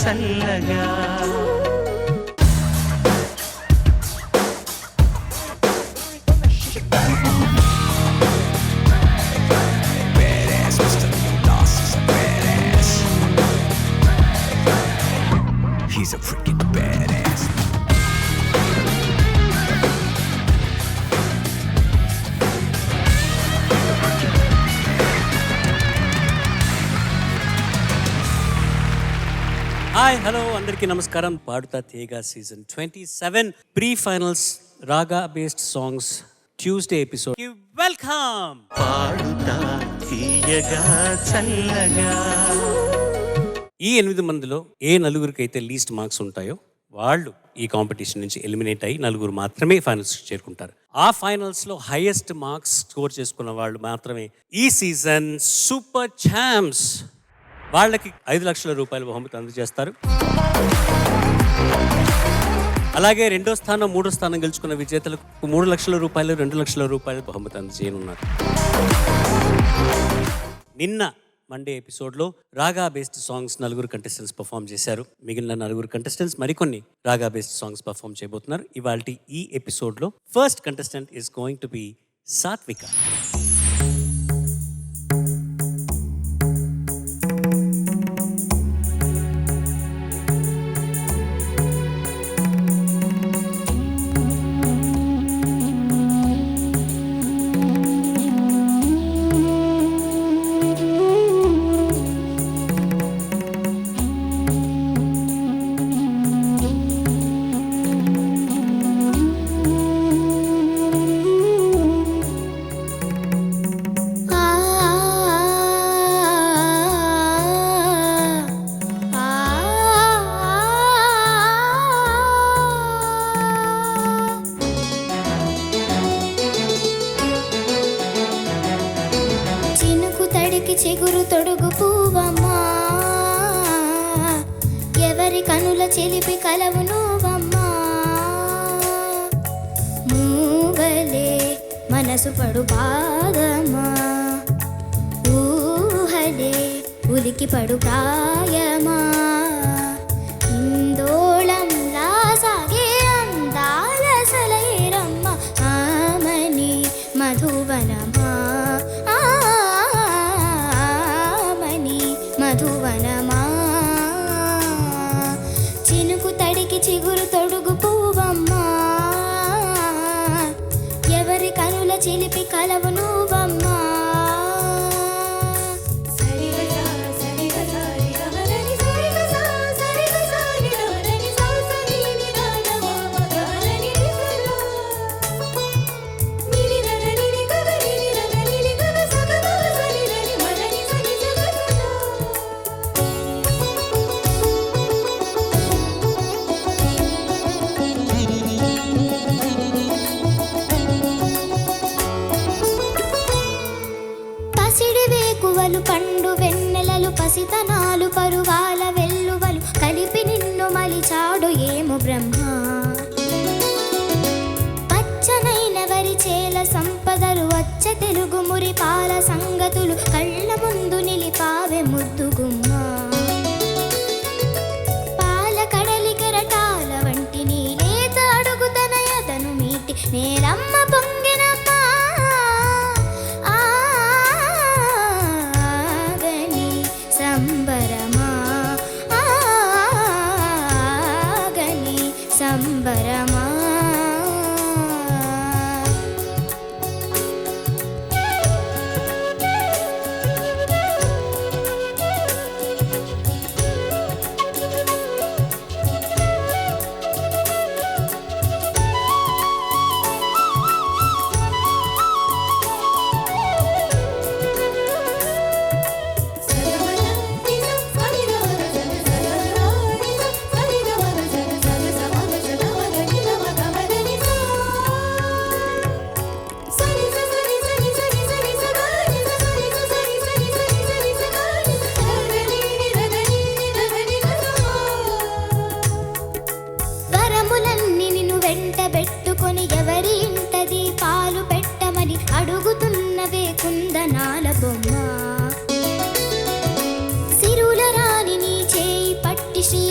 చల్లగా. He's a freaking badass. Hi hello అందరికీ నమస్కారం. Paadutha Theeyaga season 27 pre finals raga based songs Tuesday episode welcome. పాడుతా తీయగా చల్లగా. ఈ 8 మందిలో ఏ నలుగురికి అయితే లీస్ట్ మార్క్స్ ఉంటాయో వాళ్ళు ఈ కాంపిటీషన్ నుంచి ఎలిమినేట్ అయ్యి నలుగురు మాత్రమే ఫైనల్స్ చేరుకుంటారు. ఆ ఫైనల్స్ లో హైయెస్ట్ మార్క్స్ స్కోర్ చేసుకున్న వాళ్ళు మాత్రమే ఈ సీజన్ సూపర్ ఛాంప్స్. వాళ్ళకి 5 లక్షల రూపాయల బహుమతి అందజేస్తారు. అలాగే 2వ స్థానం 3వ స్థానం గెలుచుకున్న విజేతలకు 3 లక్షల రూపాయలు 2 లక్షల రూపాయల బహుమతి అందజేయనున్నారు. నిన్న మండే ఎపిసోడ్లో రాగా బేస్డ్ సాంగ్స్ 4 కంటెస్టెంట్స్ పర్ఫామ్ చేశారు. మిగిలిన 4 కంటెస్టెంట్స్ మరికొన్ని రాగా బేస్డ్ సాంగ్స్ పర్ఫామ్ చేయబోతున్నారు. ఇవాల్టి ఈ ఎపిసోడ్లో first contestant is going to be సాత్విక. చిగురు తొడుగు పూవమ్మా, ఎవరి కనుల చెలిపి కలవు నువ్వమ్మా. మూగలే మనసు పడు పాదమా, ఊహలే ఉలికి పడు ప్రాయమా. ఇందోళంలా సాగే అందాల సలైరమ్మ, ఆమని మధువనమా మధువనమా. చినుకు తడికి చిగురు తొడుగు పూవమ్మా, ఎవరి కనుల చిలిపి కలవు నువ్వమ్మా. పండు వెన్నెలలు పసితనాలు పరువాల వెల్లువలు కలిపి నిన్ను మలిచాడు ఏమో బ్రహ్మ. పచ్చనైన వరి చేల సంపదలు వచ్చ తెలుగు మురి పాల సంగతులు కళ్ళ ముందు నిలిపావే ముద్దుగుమ్మ. పాల కడలి కెరటాల వంటి నీలేత అడుగుతన ఎదను మీటి నేలమ్మ పొంగినమ్మా. సంబరమా ఆగని సంబరమా. కుందనాల బొమ్మ సిరుల రాణి నీ చేయి పట్టి శ్రీ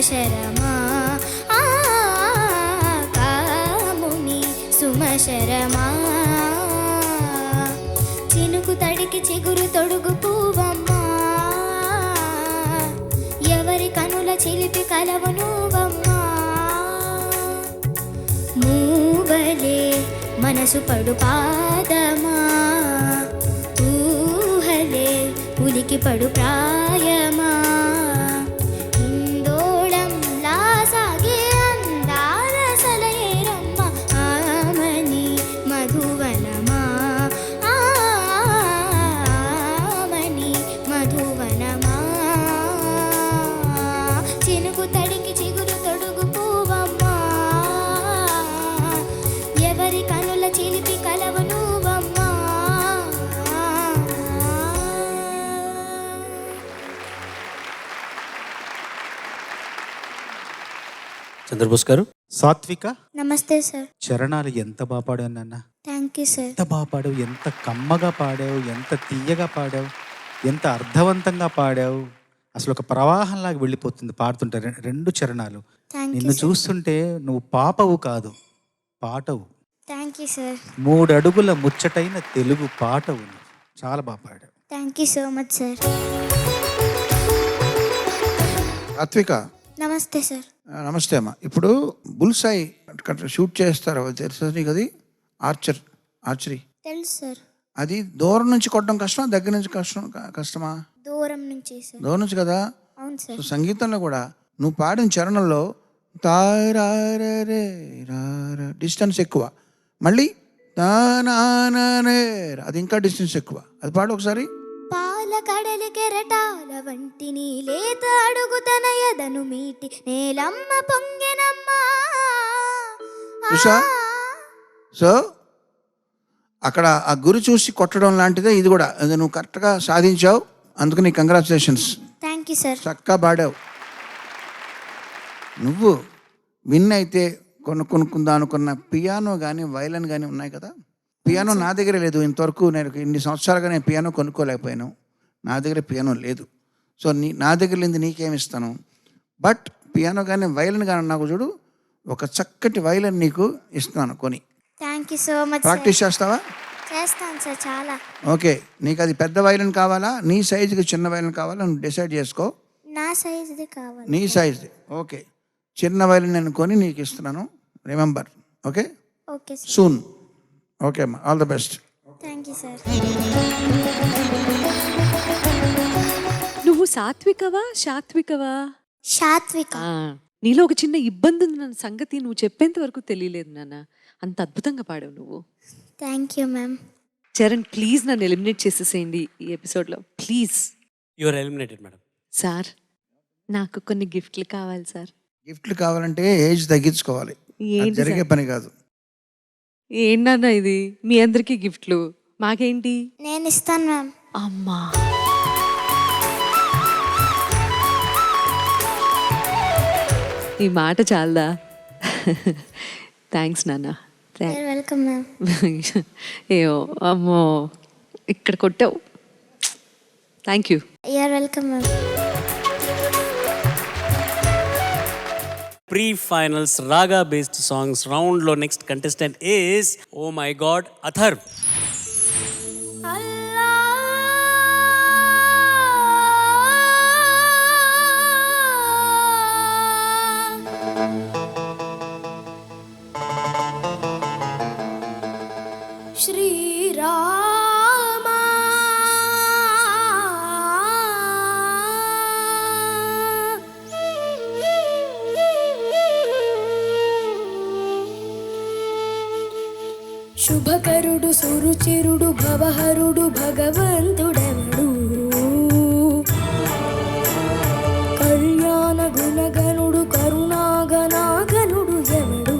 సుమశరమా కాముని సుమశరమా చినుకు తడికి చిగురు తొడుగు పూవమ్మా ఎవరి కనుల చిలిపి కలవు నువ్వమ్మా మూవలే మనసు పడు పాదమా ఊహలే ఉలికి పడు ప్రాయమా ఇందోళంలా సాగే అందాల సలయేరమ్మ ఆమని మధువనమా ఆమని మధువనమా చినుకు తడికి చిగురు తొడుగు పూవమ్మా ఎవరి కనుల చిలిపి కలవు నువ్వమ్మా చంద్రబోస్ గారు. సాత్విక, నమస్తే సార్. చరణాలు ఎంత బాగా పాడావు నాన్న. Thank you sir. ఎంత బాగా పాడావు, ఎంత కమ్మగా పాడావు, ఎంత తీయగా పాడావు, ఎంత అర్థవంతంగా పాడావు. అసలు ఒక ప్రవాహంలాగా వెళ్ళిపోతుంది పాడుతుంటే రెండు చరణాలు. థ్యాంక్ యూ నిన్ను సార్. చూస్తుంటే నువ్వు పాపవు కాదు, పాటవు. Thank you sir. 3 అడుగుల ముచ్చటైన తెలుగు పాటవు. చాలా బాగా పాడావు. Thank you so much sir. Satvika, నమస్తే సార్. నమస్తే అమ్మా. ఇప్పుడు బుల్సాయి షూట్ చేస్తారు, తెలుసు నీకు? అది ఆర్చరీ. తెలుసు సార్. అది దూరం నుంచి కొట్టడం కష్టమా, దగ్గర నుంచి కష్టమా? దూరం నుంచి సార్. దూరం నుంచి కదా. అవును సార్. సో సంగీతంలో కూడా నువ్వు పాడిన చరణంలో తారే డిస్టెన్స్ ఎక్కువ, మళ్ళీ తానానే అది ఇంకా డిస్టెన్స్ ఎక్కువ. అది పాడు ఒకసారి. పాల కడలి కెరటాల వంటి నీ లేత అడుగు తన ఎదను మీటి నేలమ్మ పొంగెనమ్మా. చూసా? సో అక్కడ ఆ గురి చూసి కొట్టడం లాంటిదే ఇది కూడా. అది నువ్వు కరెక్ట్గా సాధించావు, అందుకు నీ కంగ్రాచులేషన్స్. Thank you sir. చక్కగా పాడావు. నువ్వు విన్ అయితే కొనుక్కుందా అనుకున్న పియానో కానీ వైలన్ కానీ ఉన్నాయి కదా. పియానో నా దగ్గర లేదు ఇంతవరకు. నేను ఇన్ని సంవత్సరాలుగా నేను పియానో కొనుక్కోలేకపోయాను. నా దగ్గర పియానో లేదు. సో నా దగ్గర లేదు, నీకేమి ఇస్తాను. బట్ పియానో కానీ వైలన్ కానీ నాకు చూడు, ఒక చక్కటి వైలన్ నీకు ఇస్తున్నాను కొని. Thank you so much. Practice చేస్తావా? చేస్తాను సార్, చాలా. ఓకే, నీకు అది పెద్ద వైలన్ కావాలా, నీ సైజుకి చిన్న వైలన్ కావాలా, నువ్వు డిసైడ్ చేసుకో. నా సైజుది కావాలి. నీ సైజుది. ఓకే, చిన్న వైలన్ నేను కొని నీకు ఇస్తున్నాను. Remember. Okay, okay sir. Soon. Okay అమ్మా, all the best. Thank you sir. నువ్వు సాత్వికవా శాత్వికవా? సాత్విక. నీలో ఒక చిన్న ఇబ్బంది ఉంది నా సంగతి నువ్వు చెప్పేంత వరకు తెలియలేదు నాన్న. అంత అద్భుతంగా పాడావు నువ్వు. Thank you ma'am. Charan please నన్ను ఎలిమినేట్ చేసేసేయండి ఈ ఎపిసోడ్లో please. You are eliminated madam. Sir నాకు కొన్ని గిఫ్ట్లు కావాలి సార్. గిఫ్ట్లు కావాలంటే ఏజ్ తగ్గించుకోవాలి, అది ఏంటి జరిగే సార్? పని కాదు. ఏంటన్నా ఇది? మీ అందరికీ గిఫ్ట్లు, మాకేంటి? నేను ఇస్తాను మ్యామ్. అమ్మా ఈ మాట చాలదా? థ్యాంక్స్ నాన్న. You're welcome ma'am. ఏమో అమ్మో ఇక్కడ కొట్టావు. Thank you. You're welcome ma'am. Pre finals raga based songs రౌండ్లో next contestant is, oh my god, Atharv. శ్రీరామా శుభకరుడు సురుచిరుడు భవహరుడు భగవంతుడెవడు కళ్యాణ గుణగణుడు కరుణాగణాగణుడు ఎవడు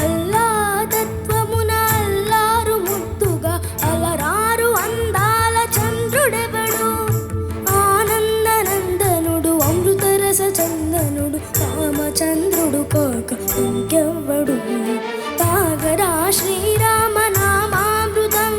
అల్లా తత్వమున అల్లారు ముద్దుగా అలరారు అందాల చంద్రుడెవడు ఆనందనందనుడు అమృతరస చందనుడు రామచంద్రుడు కాక ఇంకెవ్వడు తాగరా శ్రీరామ నామామృతం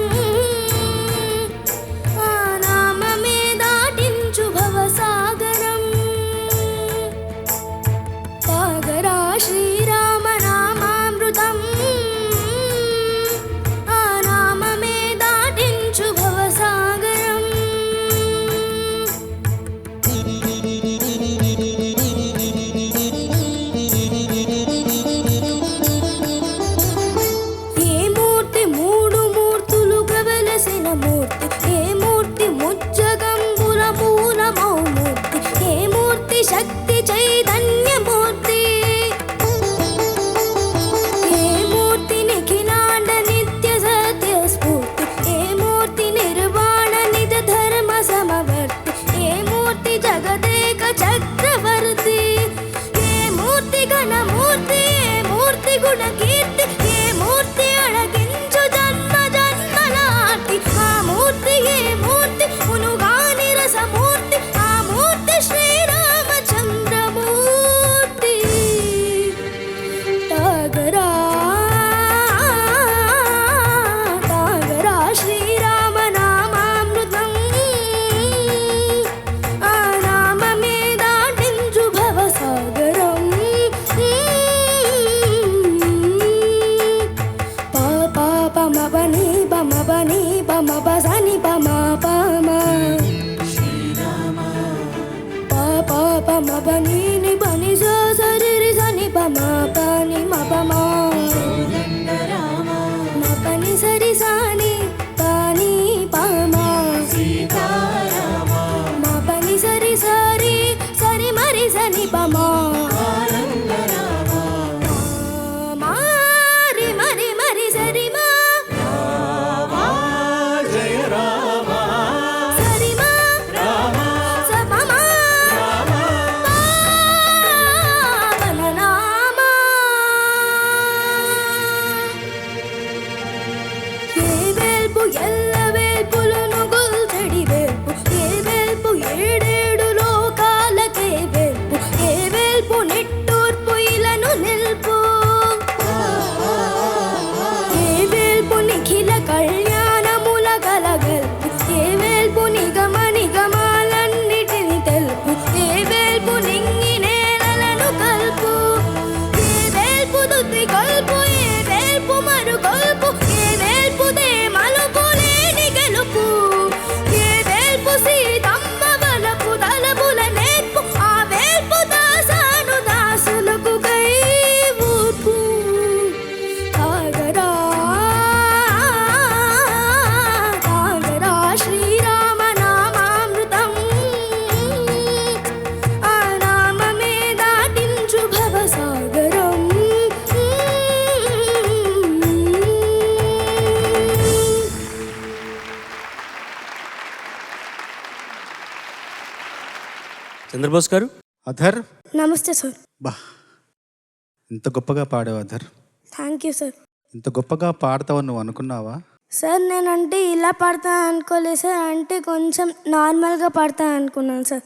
చంద్రబోస్ గారు. అధర్, నమస్తే సార్. బా, ఇంత గొప్పగా పాడావు అధర్. Thank you sir. ఇంత గొప్పగా పాడతావని నువ్వు అనుకున్నావా? సార్ నేనంటే ఇలా పాడతాను అనుకోలేదు సార్, అంటే కొంచెం నార్మల్గా పాడతాను అనుకున్నాను సార్.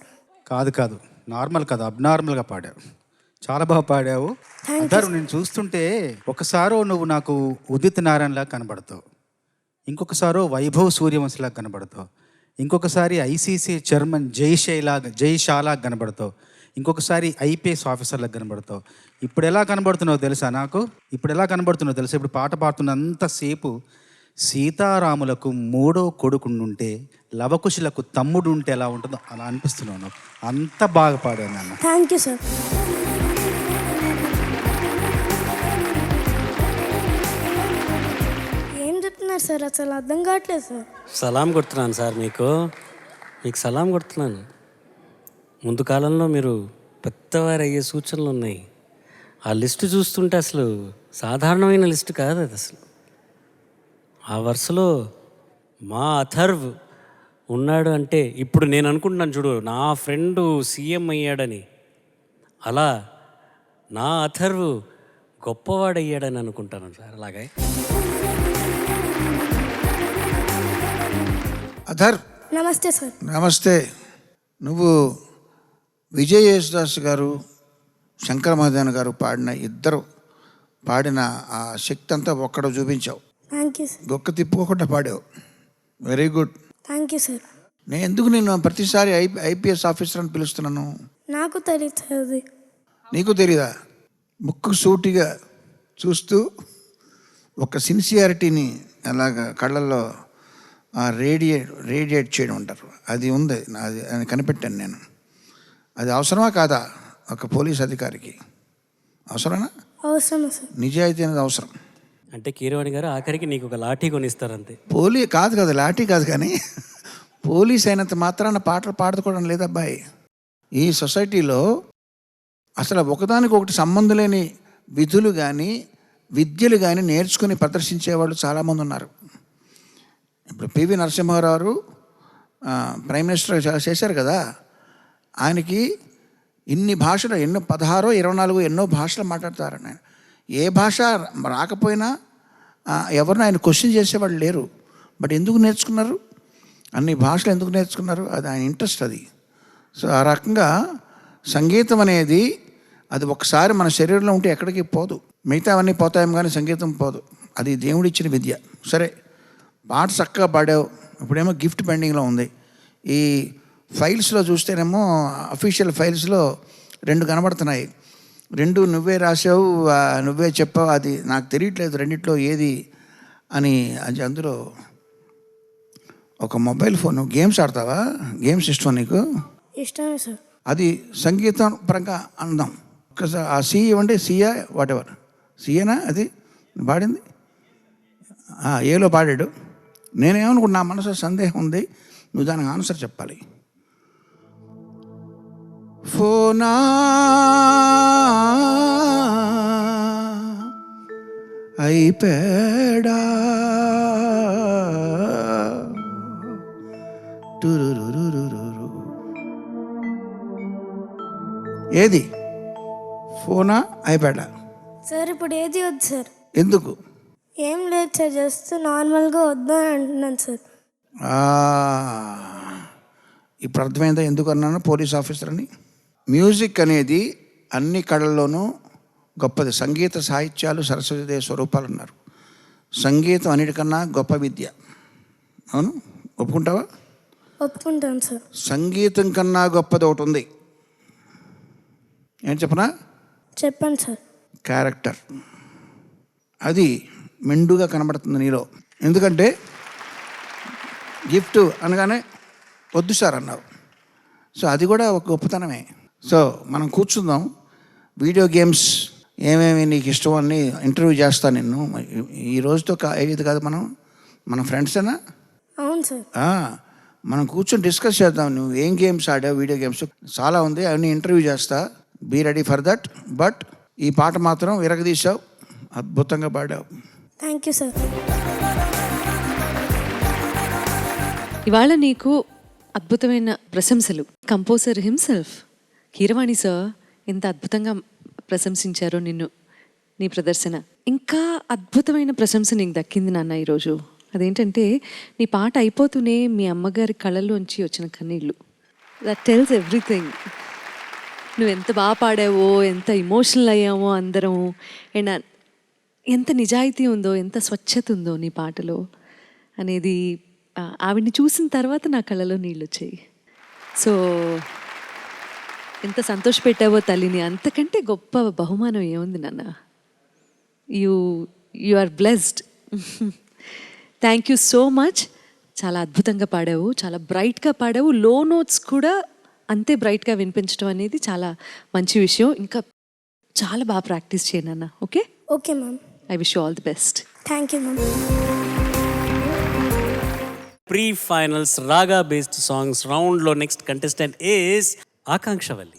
కాదు, నార్మల్ కాదు, అబ్నార్మల్గా పాడావు. చాలా బాగా పాడావు అధర్. నేను చూస్తుంటే ఒకసారో నువ్వు నాకు ఉదిత్ నారాయణలా కనబడతావు, ఇంకొకసారో వైభవ్ సూర్యవంశిలా కనబడతావు, ఇంకొకసారి ఐసీసీ చైర్మన్ జైషాలా కనబడతావు, ఇంకొకసారి ఐపీఎస్ ఆఫీసర్లకు కనబడతావు. ఇప్పుడు ఎలా కనబడుతున్నావు తెలుసా? ఇప్పుడు పాట పాడుతున్నంతసేపు సీతారాములకు మూడో కొడుకుండుంటే లవకుశులకు తమ్ముడు ఉంటే ఎలా ఉంటుందో అలా అనిపిస్తున్నావు నాకు. అంత బాగా పాడాను నాన్న. Thank you sir. ఏం చెప్తున్నారు సార్, అసలు అర్థం కావట్లేదు సార్. సలాం కొడుతున్నాను సార్, మీకు సలాం కొడుతున్నాను. ముందు కాలంలో మీరు పెద్దవారు అయ్యే సూచనలు ఉన్నాయి. ఆ లిస్టు చూస్తుంటే అసలు సాధారణమైన లిస్టు కాదు అది. అసలు ఆ వరుసలో మా అథర్వ్ ఉన్నాడు అంటే ఇప్పుడు నేను అనుకుంటున్నాను చూడు, నా ఫ్రెండు సీఎం అయ్యాడని, అలా నా అథర్వ్ గొప్పవాడయ్యాడని అనుకుంటాను సార్. అలాగే అధర్, నమస్తే సార్. నమస్తే. నువ్వు విజయ్ యేసుదాస్ గారు, శంకర మహాదేవన్ గారు పాడిన ఆ శక్తి అంతా ఒక్కడ చూపించావు. Thank you sir. గొక్క తిప్పుకోకుండా పాడావు. Very good. Thank you sir. నేను ఎందుకు నేను ప్రతిసారి ఐపీఎస్ ఆఫీసర్ అని పిలుస్తున్నాను? నాకు తెలియదు సార్ అది. నీకు తెలీదా? ముక్కు సూటిగా చూస్తూ ఒక సిన్సియారిటీని అలాగా కళ్ళల్లో రేడియేట్ చేయడం అంటారు, అది ఉంది. అది కనిపెట్టాను నేను. అది అవసరమా కాదా ఒక పోలీస్ అధికారికి? అవసరమా? అవసరం సార్. నిజాయితీ అనేది అవసరం. అంటే కీరవాణి గారు ఆఖరికి నీకు ఒక లాఠీ కొనిస్తారంతే. కాదు లాఠీ కాదు, కానీ పోలీస్ అయినంత మాత్రాన పాటలు పాడుకోవడం లేదబ్బాయి. ఈ సొసైటీలో అసలు ఒకదానికొకటి సంబంధం లేని విధులు కానీ విద్యలు కానీ నేర్చుకుని ప్రదర్శించేవాళ్ళు చాలామంది ఉన్నారు. ఇప్పుడు పివి నరసింహారావు ప్రైమ్ మినిస్టర్ చేశారు కదా, ఆయనకి ఇన్ని భాషలు, 16, 24 ఎన్నో భాషలు మాట్లాడతారు. ఆయన ఏ భాష రాకపోయినా ఎవరిని ఆయన క్వశ్చన్ చేసేవాళ్ళు లేరు. బట్ ఎందుకు నేర్చుకున్నారు? అన్ని భాషలు ఎందుకు నేర్చుకున్నారు? అది ఆయన ఇంట్రెస్ట్ అది. సో ఆ రకంగా సంగీతం అనేది అది ఒకసారి మన శరీరంలో ఉంటే ఎక్కడికి పోదు. మిగతావన్నీ పోతాయేమో కానీ సంగీతం పోదు. అది దేవుడిచ్చిన విద్య. సరే, పాట చక్కగా పాడావు. ఇప్పుడేమో గిఫ్ట్ పెండింగ్లో ఉంది. ఈ ఫైల్స్లో చూస్తేనేమో అఫీషియల్ ఫైల్స్లో 2 కనబడుతున్నాయి. 2 నువ్వే రాసావు, నువ్వే చెప్పావు. అది నాకు తెలియట్లేదు రెండిట్లో ఏది అని. అది అందులో ఒక మొబైల్ ఫోన్. గేమ్స్ ఆడతావా? గేమ్స్ ఇష్టం నీకు? ఇష్టమే సార్. అది సంగీతం పరంగా అందాం. ఒకసారి ఆ సి ఇవ్వండి. సియా వాటెవర్, సియేనా అది పాడింది? ఏలో పాడాడు. నేనేమనుకుంటున్నా, నా మనసులో సందేహం ఉంది, నువ్వు దానికి ఆన్సర్ చెప్పాలి. ఫోనా ఐప్యాడా ఏది? ఫోనా ఐప్యాడా? సార్ ఇప్పుడు ఏది వద్దు సార్. ఎందుకు? ఏం లేదు సార్, జస్ట్ నార్మల్గా వద్దు అని అంటున్నాను సార్. ఇప్పుడు అర్థమైందా ఎందుకు అన్నాను పోలీస్ ఆఫీసర్ అని? మ్యూజిక్ అనేది అన్ని కళల్లోనూ గొప్పది. సంగీత సాహిత్యాలు సరస్వతీదేవి స్వరూపాలు అన్నారు. సంగీతం అన్నిటికన్నా గొప్ప విద్య. అవును, ఒప్పుకుంటావా? ఒప్పుకుంటాను సార్. సంగీతం కన్నా గొప్పది ఒకటి ఉంది. ఏం చెప్పనా? చెప్పండి సార్. క్యారెక్టర్. అది మెండుగా కనబడుతుంది నీలో. ఎందుకంటే గిఫ్ట్ అనగానే వద్దు సార్ అన్నావు. సో అది కూడా ఒక గొప్పతనమే. సో మనం కూర్చుందాం. వీడియో గేమ్స్ ఏమేమి నీకు ఇష్టం అని ఇంటర్వ్యూ చేస్తాను నిన్ను. ఈ రోజుతో అయ్యేది కాదు, మన ఫ్రెండ్సేనా? అవును సార్. మనం కూర్చొని డిస్కస్ చేద్దాం. నువ్వు ఏం గేమ్స్ ఆడావు, వీడియో గేమ్స్ చాలా ఉంది, అవన్నీ ఇంటర్వ్యూ చేస్తా. Be ready for that. But ఈ పాట మాత్రం విరగదీశావు, అద్భుతంగా పాడావు. Thank you sir. ఇవాళ నీకు అద్భుతమైన ప్రశంసలు. కంపోజర్ హిమ్సెల్ఫ్ కీరవాణి సార్ ఎంత అద్భుతంగా ప్రశంసించారో నిన్ను, నీ ప్రదర్శన. ఇంకా అద్భుతమైన ప్రశంస నీకు దక్కింది నాన్న ఈరోజు. అదేంటంటే నీ పాట అయిపోతూనే మీ అమ్మగారి కళ్ళల్లోంచి వచ్చిన కన్నీళ్ళు. That tells everything. నువ్వు ఎంత బాగా పాడావో, ఎంత ఇమోషనల్ అయ్యావో అందరం, అండ్ ఎంత నిజాయితీ ఉందో, ఎంత స్వచ్ఛత ఉందో నీ పాటలో అనేది ఆవిడ్ని చూసిన తర్వాత నా కళ్ళలో నీళ్ళు వచ్చాయి. సో ఎంత సంతోషపెట్టావో తల్లిని. అంతకంటే గొప్ప బహుమానం ఏముంది నాన్న. You are blessed. Thank you so much. చాలా అద్భుతంగా పాడావు, చాలా బ్రైట్గా పాడావు. లో నోట్స్ కూడా అంతే బ్రైట్గా వినిపించడం అనేది చాలా మంచి విషయం. ఇంకా చాలా బాగా ప్రాక్టీస్ చేయను అన్న. Okay okay ma'am. I wish you all the best. Thank you ma'am. Pre finals raga based songs రౌండ్లో నెక్స్ట్ కంటెస్టెంట్ ఈస్ ఆకాంక్షవల్లి.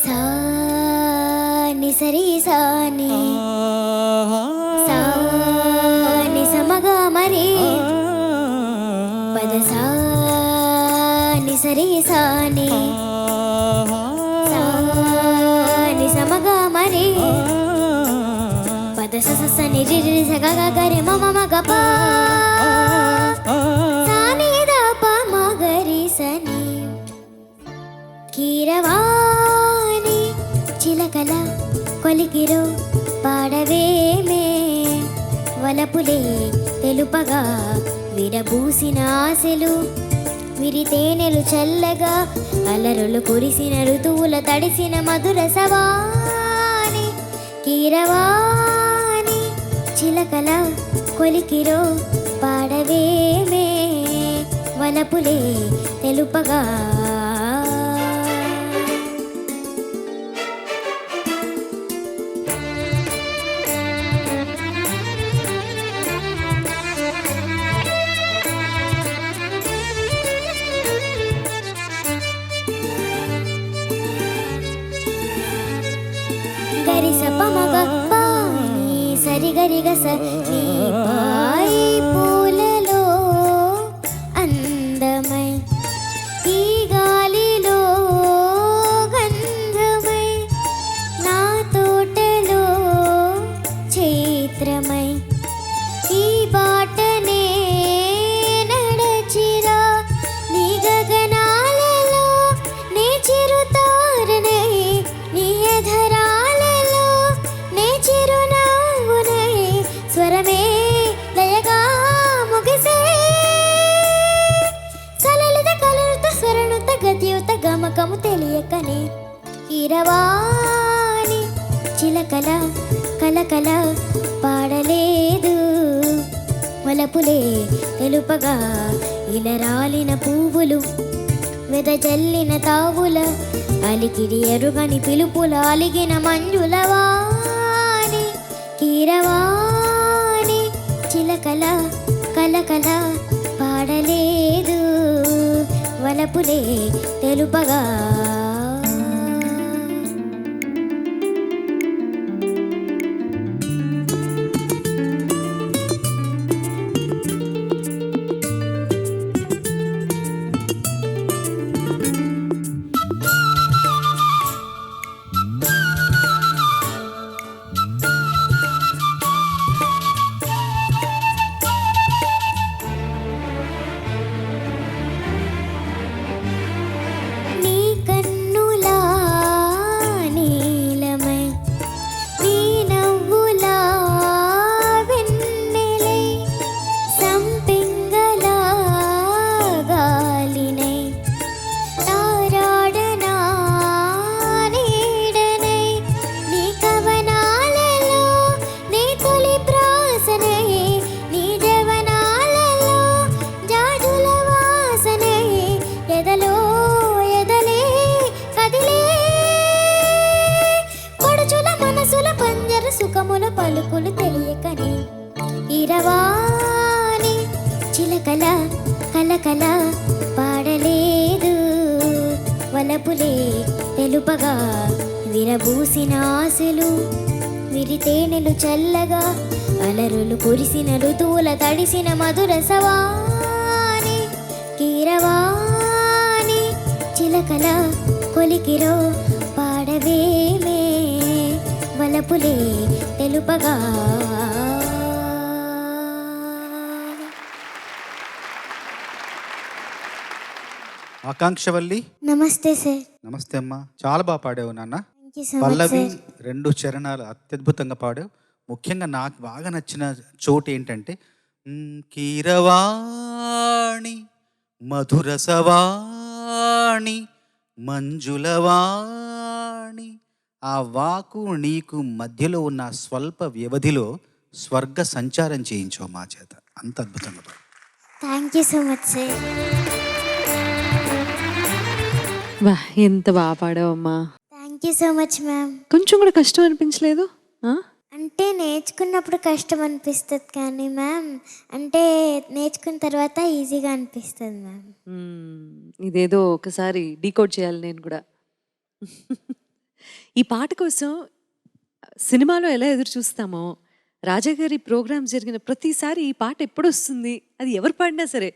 సాని సరి సాని సాని సమగా మరి పద సాని సరి సాని సాని సమగా మరి పద ససని రి సగ గరి మమ మగ పా సాని ద ప మగరి సని కీరవాణి చిలకల కొలికిరో పాడవేమే వలపులే తెలుపగా విరబూసిన ఆశలు విరితేనెలు చల్లగా అలరులు కురిసిన ఋతువుల తడిసిన మధుర సవాని కీరవాణి చిలకల కొలికిరో పాడవేమే వలపులే తెలుపగా. గరి సప మగ పాని సరి గరి గస నీ పాయి పూలలో అందమై ఈ గాలిలో గంధమై నా తోటలో చైత్రమై ఈ బాటనే నడచిరా నీ గగనాలలో నీ చిరుతారనై నీ ఎధరాలలో నే చిరునవ్వునై స్వరమే దయగా ముగిసే సలలిత కలలుత స్వరణుత గతియుత గమకము తెలియకనే కీరవాణి చిలకల కలకల పాడలేదు వలపులే తెలుపగా ఇలరాలిన పువ్వులు వెదజల్లిన తావుల అలికిడి ఎరుగని పిలుపుల అలిగిన మంజుల వాణి కీరవాణి చిలకల కలకల పాడలేదు వలపులే తెలుపగా. నీ కన్నులా నీలమై నీ నవ్వులా వెన్నెలై సంపెంగలా గాలినై తారాడనా నీడనై నీ కవనాలలో నీ తొలి ప్రాసనై నీ జవనాలలో జాజుల వాసనై ఎదలో ఎదలే కదిలే పడుచుల మనసుల పంజర సుఖముల పలుకులు తెలియకనే ఇరవాణి చిలకల కలకల పాడలేదు వలపులే తెలుపగా విరబూసిన ఆశలు విరితేనెలు చల్లగా అలరులు కురిసిన ఋతువుల తడిసిన మధుర సవాని కీరవాణి చిలకల కొలికిరో పాడవేమే వలపులే తెలుపగా. ఆకాంక్షవల్లి, నమస్తే సార్. నమస్తే అమ్మా. చాలా బాగా పాడావు నాన్న. Thank you so much Pallavi sir. 2 చరణాలు అత్యద్భుతంగా పాడావు. ముఖ్యంగా నాకు బాగా నచ్చిన చోటు ఏంటంటే కీరవాణి మధురసవాణి మంజులవాణి. ఆ వాకు నీకు మధ్యలో ఉన్న స్వల్ప వ్యవధిలో స్వర్గ సంచారం చేయించావు మా చేత. అంత అద్భుతంగా పాడు. Thank you so much sir. వా, ఎంత బాగా పాడావమ్మా. Thank you so much ma'am. కొంచెం కూడా కష్టం అనిపించలేదు? ఆ? అంటే నేర్చుకున్నప్పుడు కష్టం అనిపిస్తుంది కానీ మ్యామ్ అంటే నేర్చుకున్న తర్వాత ఈజీగా అనిపిస్తుంది మ్యామ్. ఇదేదో ఒకసారి డీకోడ్ చేయాలి నేను కూడా. ఈ పాట కోసం సినిమాలో ఎలా ఎదురు చూస్తామో, రాజాగారి ప్రోగ్రామ్ జరిగిన ప్రతిసారి ఈ పాట ఎప్పుడు వస్తుంది, అది ఎవరు పాడినా సరే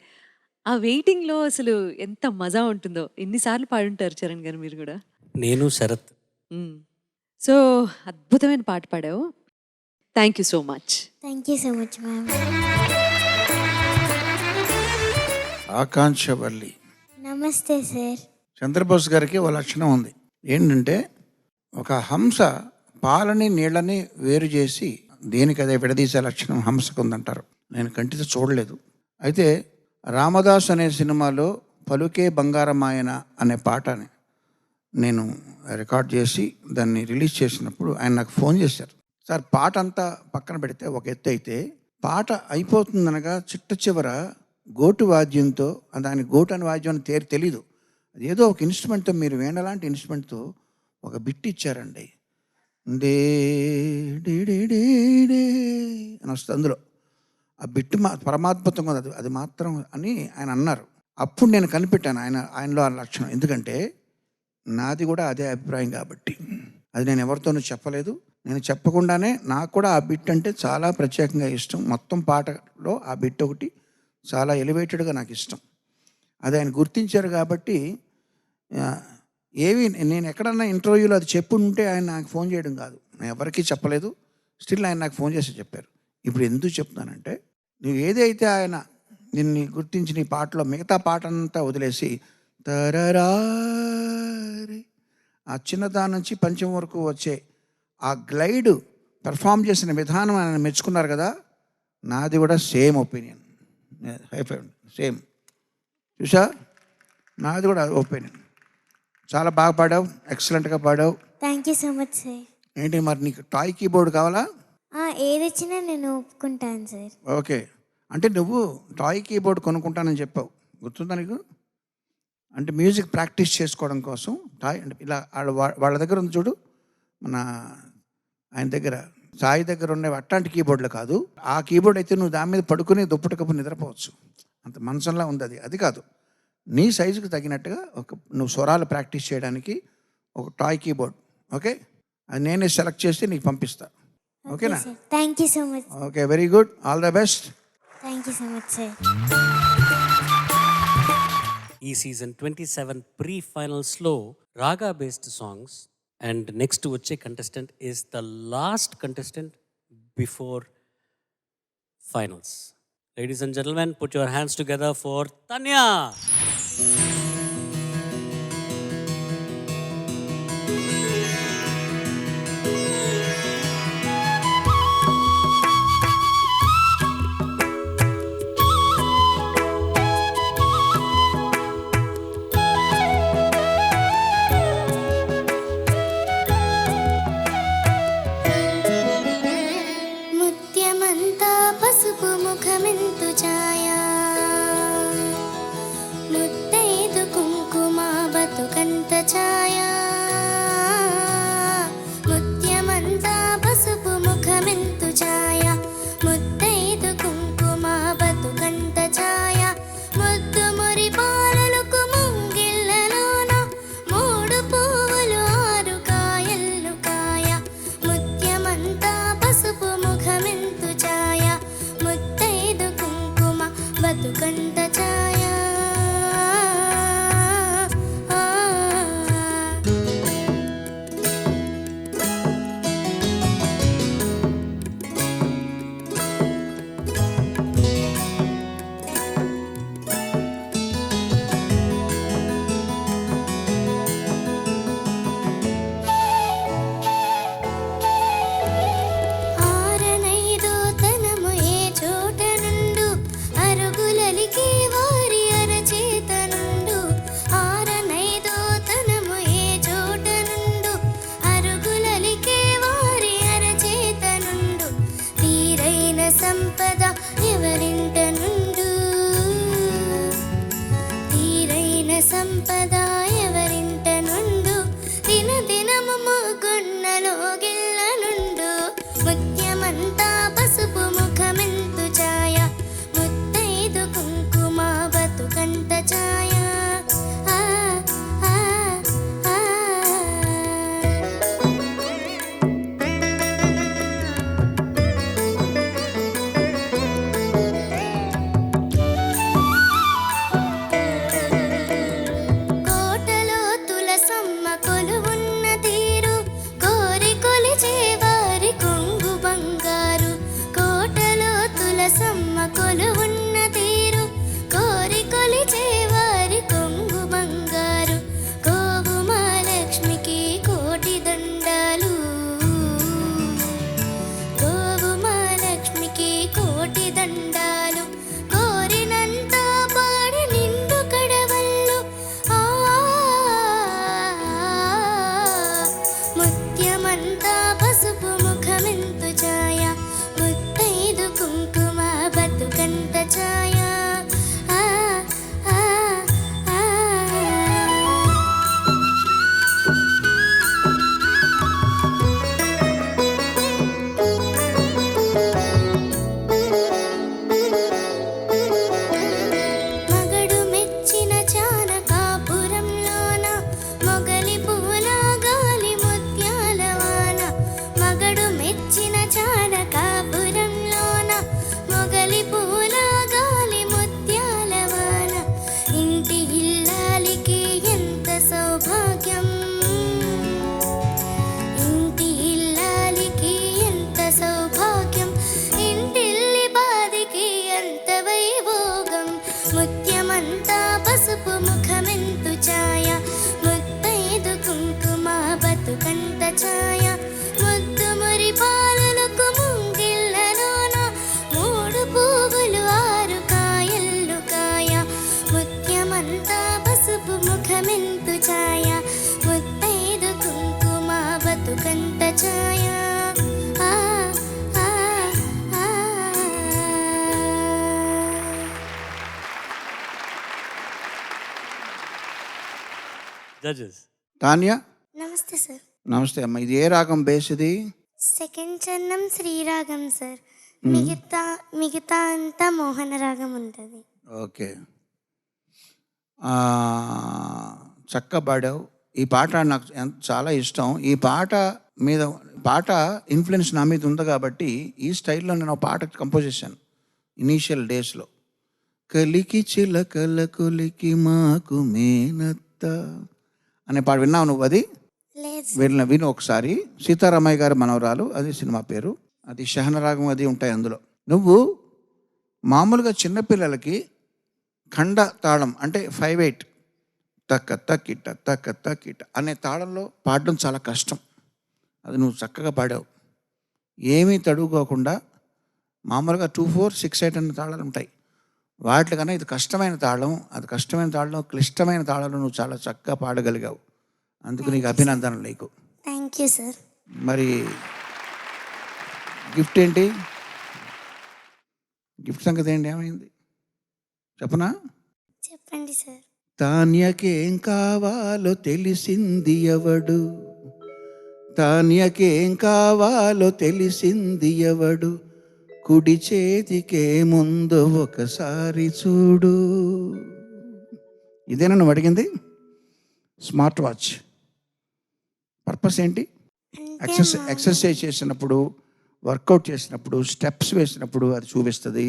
ఆ వెయిటింగ్లో అసలు ఎంత మజా ఉంటుందో. ఎన్నిసార్లు పాడుంటారు చరణ్ గారు మీరు కూడా. నేను శరత్. సో అద్భుతమైన పాట పాడావు. Thank you so much. Thank you so much ma'am. Akankshavalli, నమస్తే సార్. చంద్రబోస్ గారికి ఓ లక్షణం ఉంది. ఏంటంటే ఒక హంస పాలని నీళ్ళని వేరు చేసి దేనికి అదే విడదీసే లక్షణం హంసకు ఉందంటారు. నేను కంటితో చూడలేదు. అయితే రామదాస్ అనే సినిమాలో పలుకే బంగారమాయన అనే పాటని నేను రికార్డ్ చేసి దాన్ని రిలీజ్ చేసినప్పుడు ఆయన నాకు ఫోన్ చేశారు. సార్, పాట అంతా పక్కన పెడితే ఒక ఎత్తు అయితే, పాట అయిపోతుందనగా చిట్ట చివర గోటు వాద్యంతో, దాని గోటు అని వాద్యం అని తెలీదు, అదేదో ఒక ఇన్స్ట్రుమెంట్తో, మీరు వేణలాంటి ఇన్స్ట్రుమెంట్తో ఒక బిట్ ఇచ్చారండి. Day day day day day అని వస్తుంది. అందులో ఆ బిట్ పరమాద్భుతంగా ఉంది. అది మాత్రం అని ఆయన అన్నారు. అప్పుడు నేను కనిపెట్టాను ఆయనలో ఆ లక్షణం. ఎందుకంటే నాది కూడా అదే అభిప్రాయం కాబట్టి. అది నేను ఎవరితోనూ చెప్పలేదు. నేను చెప్పకుండానే నాకు కూడా ఆ బిట్ అంటే చాలా ప్రత్యేకంగా ఇష్టం. మొత్తం పాటలో ఆ బిట్ ఒకటి చాలా ఎలివేటెడ్గా నాకు ఇష్టం. అది ఆయన గుర్తించారు కాబట్టి నేను ఎక్కడన్నా ఇంటర్వ్యూలో అది చెప్పుంటే ఆయన నాకు ఫోన్ చేయడం కాదు, నేను ఎవరికీ చెప్పలేదు. స్టిల్ ఆయన నాకు ఫోన్ చేసి చెప్పారు. ఇప్పుడు ఎందుకు చెప్తున్నానంటే, నువ్వు ఏదైతే ఆయన నిన్ను గుర్తించి నీ పాటలో మిగతా పాట అంతా వదిలేసి తరరారి ఆ చిన్నదాని నుంచి పంచం వరకు వచ్చే ఆ గ్లైడ్ పెర్ఫామ్ చేసిన విధానం ఆయన మెచ్చుకున్నారు కదా. నాది కూడా సేమ్ ఒపీనియన్, సేమ్. చూసా, నాది కూడా ఒపీనియన్. చాలా బాగా పాడావు, ఎక్సలెంట్గా పాడావు. Thank you so much sir. ఏంటి మరి నీకు టాయ్ కీబోర్డ్ కావాలా? ఏది ఇచ్చినా నేను ఒప్పుకుంటాను సార్. ఓకే, అంటే నువ్వు టాయ్ కీబోర్డ్ కొనుక్కుంటానని చెప్పావు, గుర్తుందా నీకు? అంటే మ్యూజిక్ ప్రాక్టీస్ చేసుకోవడం కోసం టాయ్ అంటే ఇలా వాళ్ళ దగ్గర ఉంది చూడు, మన ఆయన దగ్గర సాయి దగ్గర ఉండే అట్లాంటి కీబోర్డులు కాదు. ఆ కీబోర్డ్ అయితే నువ్వు దాని మీద పడుకుని దుప్పటి కప్పు నిద్రపోవచ్చు, అంత మంచంలా ఉంది అది. అది కాదు, నీ సైజుకి తగినట్టుగా నువ్వు స్వరాలు ప్రాక్టీస్ చేయడానికి ఒక టాయ్ కీబోర్డ్. ఓకే, అది నేనే సెలెక్ట్ చేసి నీకు పంపిస్తా. ఓకేనా? Thank you so much. Okay, very good, all the best. Thank you so much sir. ఈ సీజన్ 27 ప్రీ ఫైనల్స్లో raga based songs and next వచ్చే contestant is the last contestant before finals. Ladies and gentlemen, put your hands together for Tanya. ముత్యమంతా పసుపు ముఖమెంతు ఛాయా, ముత్తైదు కుంకుమ బతుకంత ఛాయా. ముత్యమంతా పసుపు ముఖమెంతు ఛాయా, ముత్తైదు కుంకుమ బతుకంత ఛాయా. ముద్దు మురి పాలలకు ముంగిళ్ళలోన మూడు పువ్వులు ఆరు కాయల్లు కాయ. ముత్యమంతా జడ్జెస్. తాన్యా, నమస్తే సార్. నమస్తే అమ్మ. ఇది ఏ రాగం బేస్ ఇది? సెకండ్ చరణం శ్రీరాగం సార్. మిగతా అంతా మోహన రాగం ఉంటుంది. ఓకే, చక్కగా పాడావు. ఈ పాట నాకు చాలా ఇష్టం. ఈ పాట ఇన్ఫ్లుయెన్స్ నా మీద ఉంది కాబట్టి ఈ స్టైల్లో నేను ఒక పాట కంపోజ్ చేశాను ఇనీషియల్ డేస్లో. కలికి చిలకల కొలికి మాకు మేనత్త అనే పాట విన్నావు నువ్వు? అది లేదు విను ఒకసారి. సీతారామయ్య గారి మనవరాలు, అది సినిమా పేరు. అది శహనరాగం అది ఉంటాయి అందులో. నువ్వు మామూలుగా చిన్నపిల్లలకి ఖండ తాళం అంటే 5/8 తక్క తక్కిట తక్క తక్కిట అనే తాళంలో పాడడం చాలా కష్టం. అది నువ్వు చక్కగా పాడావు. ఏమీ తడుగుకోకుండా మామూలుగా 2/4, 6/8 అనే తాళాలు ఉంటాయి. వాటికన్నా ఇది కష్టమైన తాళం. అది కష్టమైన తాళం, క్లిష్టమైన తాళాలు నువ్వు చాలా చక్కగా పాడగలిగావు. అందుకు నీకు అభినందనలు. నీకు థ్యాంక్ యూ సార్. మరి గిఫ్ట్ ఏంటి? గిఫ్ట్ సంగతి ఏంటి, ఏమైంది చెప్పనా? చెప్పండి సార్. తాన్యకేం కావాలో తెలిసింది ఎవడు, తాన్యకేం కావాలో తెలిసింది ఎవడు, కుడి చేతికే ముందు ఒకసారి చూడు. ఇదేనా నువ్వు అడిగింది? స్మార్ట్ వాచ్ పర్పస్ ఏంటి? ఎక్సర్సైజ్ చేసినప్పుడు, వర్కౌట్ చేసినప్పుడు, స్టెప్స్ వేసినప్పుడు అది చూపిస్తుంది.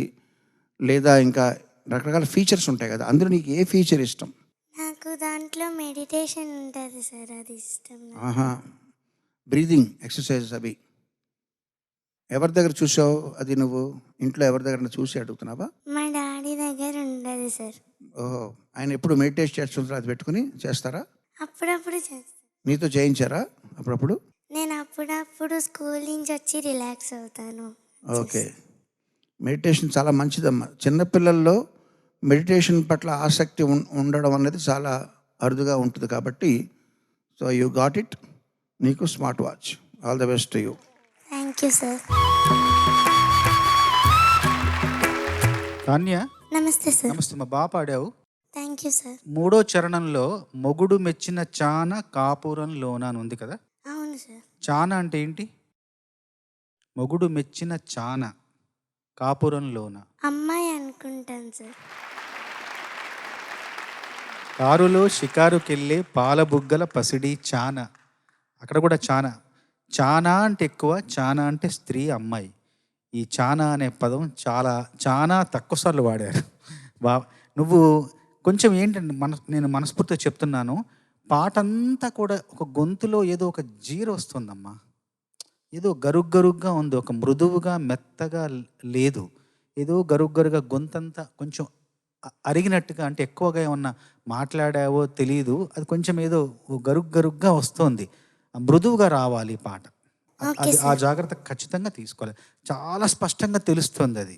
లేదా ఇంకా రకరకాల ఫీచర్స్ ఉంటాయి కదా, అందులో నీకు ఏ ఫీచర్ ఇష్టం? నాకు దాంట్లో మెడిటేషన్ ఉంటుంది సార్, అది ఇష్టం. ఆహా, బ్రీదింగ్ ఎక్సర్సైజెస్ అవి. ఎవరి దగ్గర చూసావు అది? నువ్వు ఇంట్లో ఎవరి దగ్గర చూసి అడుగుతున్నావా? మా డాడీ దగ్గర ఉండదు సార్. ఓహో, ఆయన ఎప్పుడు మెడిటేషన్ చేస్తుంటారు, అది పెట్టుకుని చేస్తారా? అప్పుడప్పుడు చేస్తాను. నీతో చేయించారా అప్పుడప్పుడు? నేను అప్పుడప్పుడు స్కూల్ నుంచి వచ్చి రిలాక్స్ అవుతాను. ఓకే, మెడిటేషన్ చాలా మంచిదమ్మా. చిన్నపిల్లల్లో మెడిటేషన్ పట్ల ఆసక్తి ఉండడం అనేది చాలా అరుదుగా ఉంటుంది కాబట్టి, సో యూ గాట్ ఇట్. నీకు smart watch. All the best to you. Thank you sir. Tanya, నమస్తే సార్. నమస్తే. మా బాగా పాడావు. Thank you sir. 3వ చరణంలో మొగుడు మెచ్చిన చాన కాపురంలోన అని ఉంది కదా. అవును సార్. చాన అంటే ఏంటి? మొగుడు మెచ్చిన చాన కాపురంలోన అమ్మాయి అనుకుంటాను సార్. కారులో షికారుకెళ్ళే పాల బుగ్గల పసిడి చాన. అక్కడ కూడా చాన. చానా అంటే ఎక్కువ, చానా అంటే స్త్రీ, అమ్మాయి. ఈ చానా అనే పదం చాలా తక్కువ సార్లు వాడారు. నువ్వు కొంచెం ఏంటంటే నేను మనస్ఫూర్తిగా చెప్తున్నాను, పాట అంతా కూడా ఒక గొంతులో ఏదో ఒక జీరో వస్తుందమ్మా. ఏదో గరుగ్గా ఉంది, ఒక మృదువుగా మెత్తగా లేదు. ఏదో గరుగ్గా గొంతంతా కొంచెం అరిగినట్టుగా, అంటే ఎక్కువగా ఏమన్నా మాట్లాడావో తెలియదు. అది కొంచెం ఏదో గరుగ్గా వస్తుంది. మృదువుగా రావాలి పాట. అది ఆ జాగ్రత్త ఖచ్చితంగా తీసుకోవాలి. చాలా స్పష్టంగా తెలుస్తుంది అది.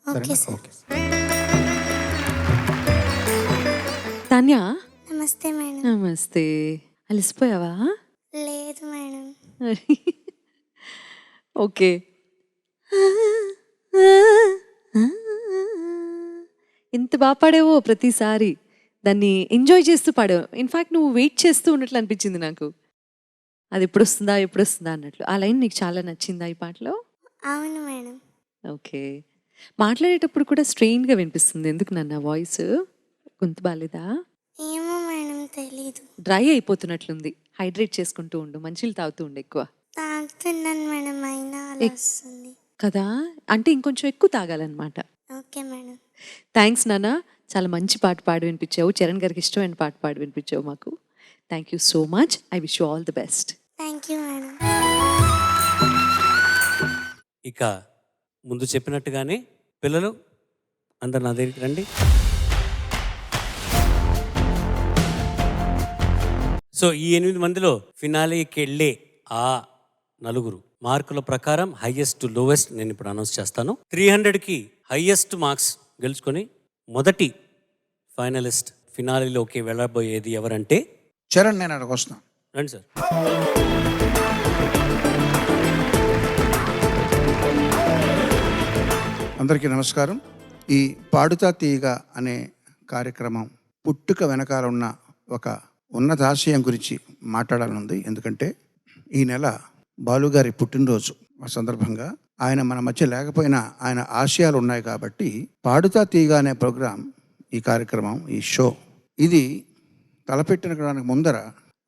సరేనా? ఓకే. తాన్యా, నమస్తే మేడం. నమస్తే. అలసిపోయావా? లేదు మేడం. ఓకే. ఎంత బాగా పాడావో ప్రతిసారి. దాన్ని ఎంజాయ్ చేస్తూ పాడావు. ఇన్ఫ్యాక్ట్ నువ్వు వెయిట్ చేస్తూ ఉన్నట్లు అనిపించింది నాకు. అది ఎప్పుడు వస్తుందా అన్నట్లు. ఆ లైన్ నీకు చాలా నచ్చిందా ఈ పాటలో? అవును మేడం. ఓకే. మాట్లాడేటప్పుడు కూడా స్ట్రెయిన్గా వినిపిస్తుంది. ఎందుకు నాన్న వాయిస్? గొంతు బాగాలేదా? ఏమో మేడం, తెలీదు. డ్రై అయిపోతున్నట్లుంది. హైడ్రేట్ చేసుకుంటూ ఉండు, మంచిలు తాగుతూ ఉండు ఎక్కువ. తాగుతున్నాను మేడం, అయినా అలా వస్తుంది కదా. అంటే ఇంకొంచెం ఎక్కువ తాగాలన్నమాట. Okay madam. థ్యాంక్స్ నాన్న. చాలా మంచి పాట పాడి వినిపించావు. చరణ్ గారికి ఇష్టమైన పాట పాడి వినిపించావు మాకు. Thank you so much. I wish you all the best. Thank you madam. ఇక ముందు చెప్పినట్టుగానే పిల్లలు అందరు నా దగ్గరికి రండి. సో ఈ 8 మందిలో ఫినాలేకి వెళ్ళే ఆ 4 మార్కుల ప్రకారం హైయెస్ట్ టు లోవెస్ట్ నేను ఇప్పుడు అనౌన్స్ చేస్తాను. 300కి హైయెస్ట్ మార్క్స్ గెలుచుకొని మొదటి ఫైనలిస్ట్ ఫినాలేలోకి వెళ్ళబోయేది ఎవరంటే చరణ్. నేను అక్కడికి వస్తున్నాను. రండి సార్. అందరికీ నమస్కారం. ఈ పాడుతా తీయగా అనే కార్యక్రమం పుట్టుక వెనకాల ఉన్న ఒక ఉన్నత ఆశయం గురించి మాట్లాడాలనుంది. ఎందుకంటే ఈ నెల బాలుగారి పుట్టినరోజు సందర్భంగా ఆయన మన మధ్య లేకపోయినా ఆయన ఆశయాలు ఉన్నాయి కాబట్టి పాడుతా తీగ అనే ప్రోగ్రాం, ఈ కార్యక్రమం, ఈ షో ఇది తలపెట్టినడానికి ముందర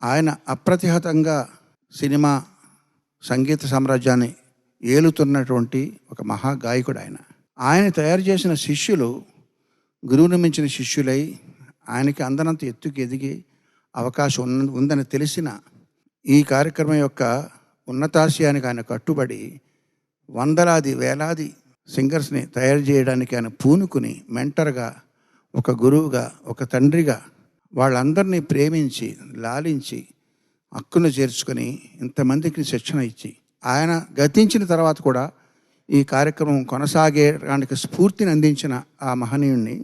ఆయన అప్రతిహతంగా సినిమా సంగీత సామ్రాజ్యాన్ని ఏలుతున్నటువంటి ఒక మహాగాయకుడు ఆయన తయారు చేసిన శిష్యులు గురువును మించిన శిష్యులై ఆయనకి అందనంత ఎత్తుకి ఎదిగే అవకాశం ఉందని తెలిసిన ఈ కార్యక్రమం యొక్క ఉన్నతాశయానికి ఆయన కట్టుబడి వందలాది వేలాది సింగర్స్ని తయారు చేయడానికి ఆయన పూనుకుని మెంటర్గా, ఒక గురువుగా, ఒక తండ్రిగా వాళ్ళందరినీ ప్రేమించి లాలించి హక్కును చేర్చుకొని ఇంతమందికి శిక్షణ ఇచ్చి ఆయన గతించిన తర్వాత కూడా ఈ కార్యక్రమం కొనసాగేడానికి స్ఫూర్తిని అందించిన ఆ మహనీయుణ్ణి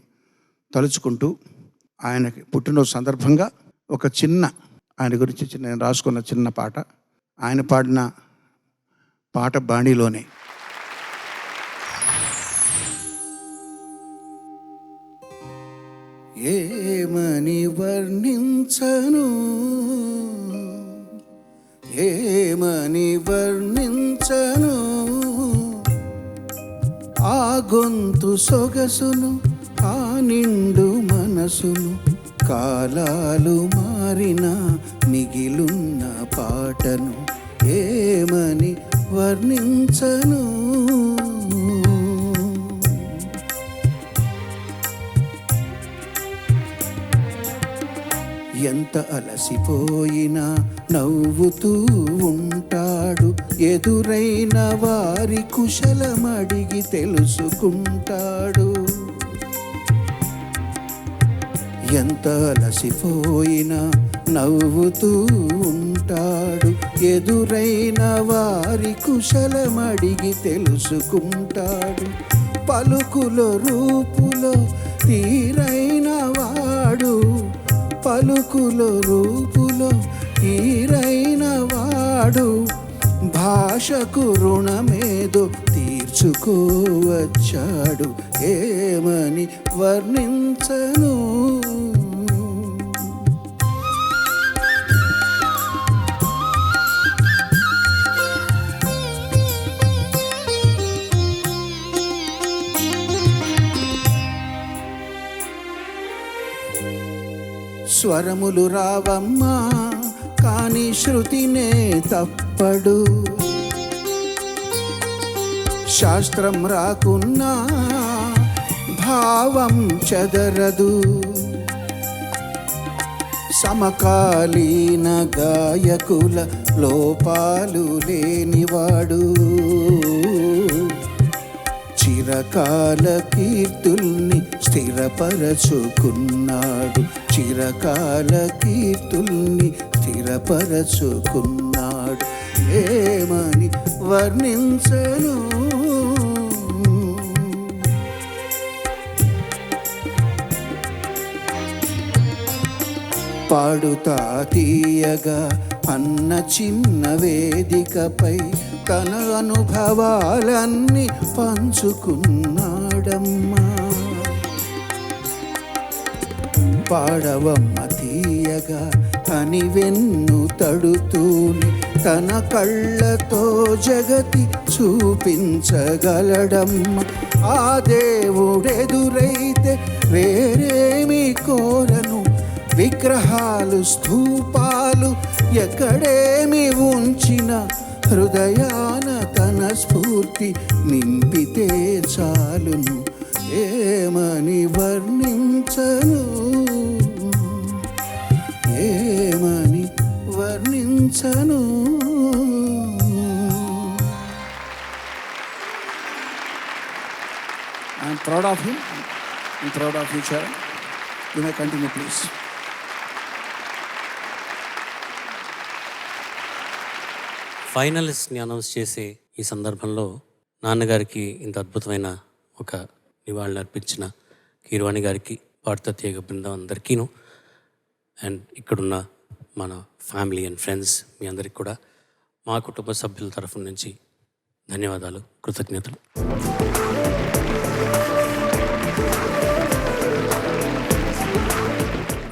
తలుచుకుంటూ ఆయనకి పుట్టినరోజు సందర్భంగా ఒక చిన్న ఆయన గురించి నేను రాసుకున్న చిన్న పాట, ఆయన పాడిన పాట బాణీలోనే. ఏమని వర్ణించను, ఏమని వర్ణించను ఆ గొంతు సొగసును, ఆ నిండు మనసును, కాలాలు మారిన మిగిలున్న పాటను ఏమని వర్ణించను. ఎంత అలసిపోయినా నవ్వుతూ ఉంటాడు, ఎదురైన వారి కుశలమడిగి తెలుసుకుంటాడు. ఎంత అలసిపోయినా నవ్వుతూ ఉంటాడు, ఎదురైన వారి కుశలమడిగి తెలుసుకుంటాడు. పలుకులో రూపులో తీరైన వాడు, పలుకులో రూపులో తీరైన వాడు, భాషకు రుణమేదో తీర్చుకోవచ్చాడు. ఏమని వర్ణించను. స్వరములు రావమ్మా కానీ శృతినే తప్పడు, శాస్త్రం రాకున్నా భావం చెదరదు. సమకాలీన గాయకుల లోపాలు లేనివాడు, చిరకాల కీర్తుల్ని స్థిరపరచుకున్నాడు, చిరకాల కీర్తుల్ని స్థిరపరచుకున్నాడు. ఏమని వర్ణించను. పాడుతా తీయగా అన్న చిన్న వేదికపై తన అనుభవాలన్నీ పంచుకున్నాడమ్మా. పాడవమ్మ తీయగా అని వెన్ను తడుతూని తన కళ్ళతో జగతి చూపించగలడమ్మ. ఆ దేవుడెదురైతే వేరేమి కోరను, విగ్రహాలు స్థూపాలు ఎక్కడేమి ఉంచిన హృదయాన తన స్ఫూర్తి నింపితే చాలును. ఏమని వర్ణించను, ఏమని వర్ణించను. I'm proud of him. I'm proud of you, Charan. You may continue, please. ఫైనలిస్ట్ని అనౌన్స్ చేసే ఈ సందర్భంలో నాన్నగారికి ఇంత అద్భుతమైన ఒక నివాళులు అర్పించిన కీరవాణి గారికి, పాడుతా తీగ బృందం అందరికీను, అండ్ ఇక్కడున్న మన ఫ్యామిలీ అండ్ ఫ్రెండ్స్ మీ అందరికి కూడా మా కుటుంబ సభ్యుల తరఫు నుంచి ధన్యవాదాలు, కృతజ్ఞతలు.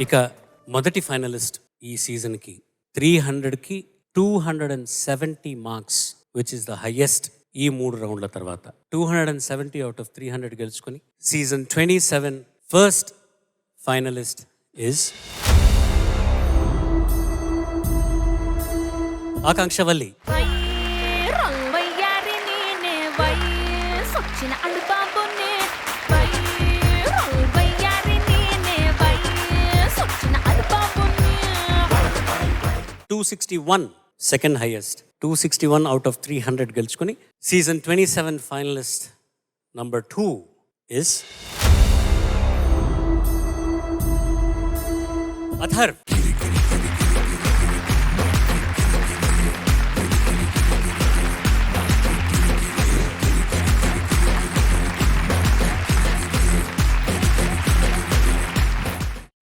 ఇక మొదటి ఫైనలిస్ట్ ఈ సీజన్కి 300కి 270 marks which is the highest ఈ 3 రౌండ్ల తర్వాత. 270 అవుట్ ఆఫ్ 300 గెలుచుకొని season 27 first finalist is Akankshavalli. సొచ్చిన అల్బాబునే 261 సెకండ్ హైయెస్ట్. 261 అవుట్ ఆఫ్ 300 గెలుచుకొని season 27 finalist number 2 is Atharv.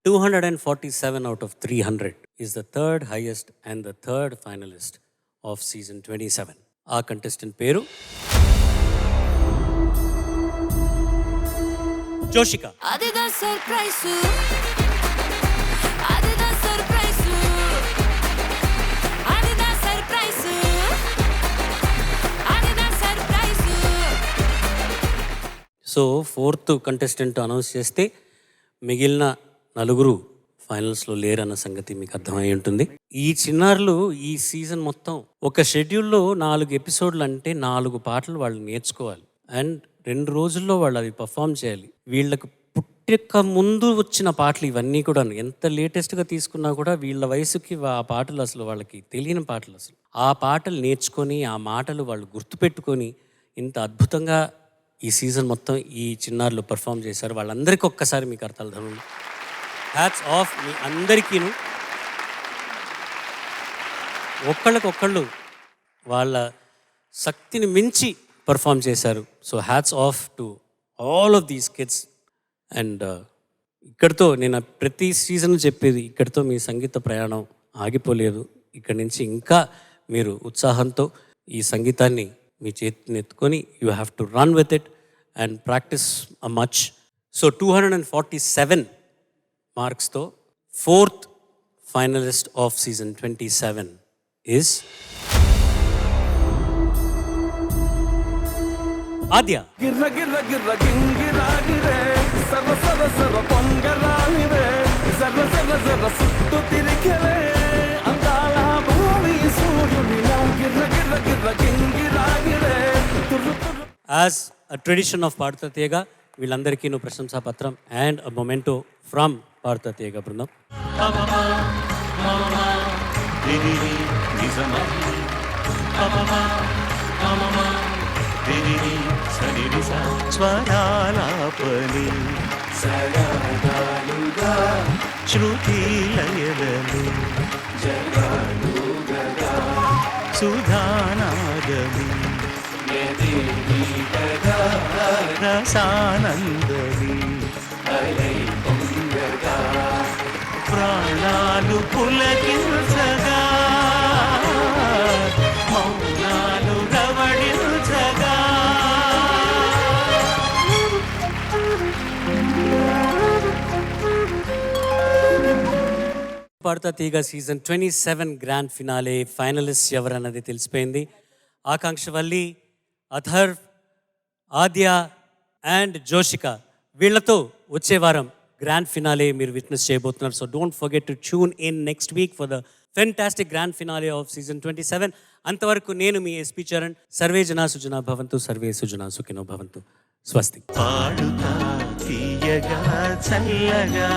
$247 out of 300 is the third highest and the third finalist of season 27. Our contestant peru Joshika. అదిదా surprise అదిదా surprise అదిదా surprise అదిదా surprise. So fourth contestant announce చేస్తే మిగిలిన నలుగురు ఫైనల్స్లో లేరన్న సంగతి మీకు అర్థమై ఉంటుంది. ఈ చిన్నారులు ఈ సీజన్ మొత్తం ఒక షెడ్యూల్లో 4 ఎపిసోడ్లు అంటే 4 పాటలు వాళ్ళు నేర్చుకోవాలి అండ్ 2 రోజుల్లో వాళ్ళు అవి పర్ఫామ్ చేయాలి. వీళ్ళకి పుట్టక ముందు వచ్చిన పాటలు ఇవన్నీ కూడా ఎంత లేటెస్ట్గా తీసుకున్నా కూడా వీళ్ళ వయసుకి ఆ పాటలు అసలు వాళ్ళకి తెలియని పాటలు. అసలు ఆ పాటలు నేర్చుకొని ఆ మాటలు వాళ్ళు గుర్తుపెట్టుకొని ఇంత అద్భుతంగా ఈ సీజన్ మొత్తం ఈ చిన్నారులు పర్ఫామ్ చేశారు. వాళ్ళందరికీ ఒక్కసారి మీకు అర్థాలు ధనులు హ్యాట్స్ ఆఫ్. మీ అందరికీను ఒకళ్ళకొకళ్ళు వాళ్ళ శక్తిని మించి పర్ఫామ్ చేశారు. So hats off to all of these kids. And ఇక్కడితో నేను ప్రతి సీజన్ చెప్పేది, ఇక్కడితో మీ సంగీత ప్రయాణం ఆగిపోలేదు. ఇక్కడి నుంచి ఇంకా మీరు ఉత్సాహంతో ఈ సంగీతాన్ని మీ చేతిని ఎత్తుకొని you have to run with it and practice a much. So 247 మార్క్స్తో fourth finalist of season 27 is Aadya. గిర్ర గిర్ర గిర్ర గింగిరాగిరే సర్ర సర్ర సర్ర పొంగరానిరే సర్ర సర్ర సర్ర సుత్తు తిరిగలే అందాల భూమి సూర్యునిలా గిర్ర గిర్ర గిర్ర గింగిరాగిరే తుర్రు తుర్రు. As a tradition of Paadutha Theeyaga వీళ్ళందరికీ ప్రశంసా పత్రం and a memento from Paadutha Theeyaga బృందం. స్వరాలాపని సరాగాలుగా శృతి లయలను సుధానాదమి రసానందమి ప్రాణాలు పులకించగా మౌనాలు రవడించగా. పాడుతా తీగ సీజన్ 27 గ్రాండ్ ఫినాలే ఫైనలిస్ట్ ఎవరన్నది తెలిసిపోయింది. ఆకాంక్షవల్లి, అథర్వ్, ఆద్య అండ్ జోషిక. వీళ్లతో వచ్చే వారం గ్రాండ్ ఫినాలే మీరు విట్నెస్ చేయబోతున్నారు. So don't forget to tune in next week for the fantastic grand finale of season 27. అంతవరకు నేను మీ ఎస్పీ చరణ్. సర్వే జనా సుజనా భవంతు, సర్వే సుజనా సుఖినో భవంతు. స్వస్తి. పాడుతా తీయగా చల్లగా